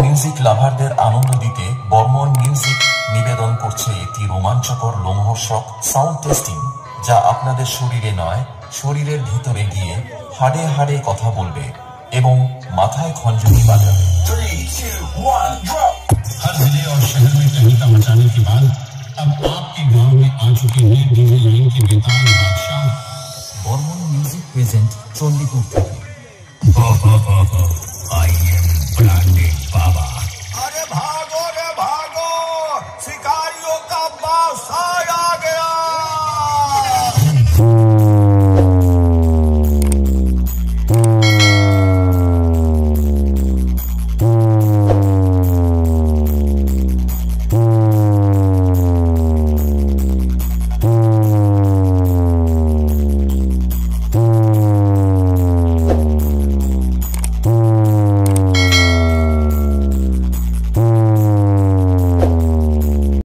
Music লাভারদের আনন্দ দিতে Barman music নিবেদন করছে একটি রোমাঞ্চকর লোমহর্ষক সাউন্ড টেস্টিং, যা আপনাদের শরীরে নয়, শরীরের ভিতরে গিয়ে হাড়ে হাড়ে কথা বলবে এবং মাথায় খঞ্জনি বাজাবে। 3, 2, 1, drop। हर जिले और शहर में तहलका मचाने के बाद अब आपके गांव में आ चुके नए डीजे लाइन के बेताब बादशाह বর্মন মিউজিক প্রেজেন্ট চণ্ডীপুর থেকে। I am black।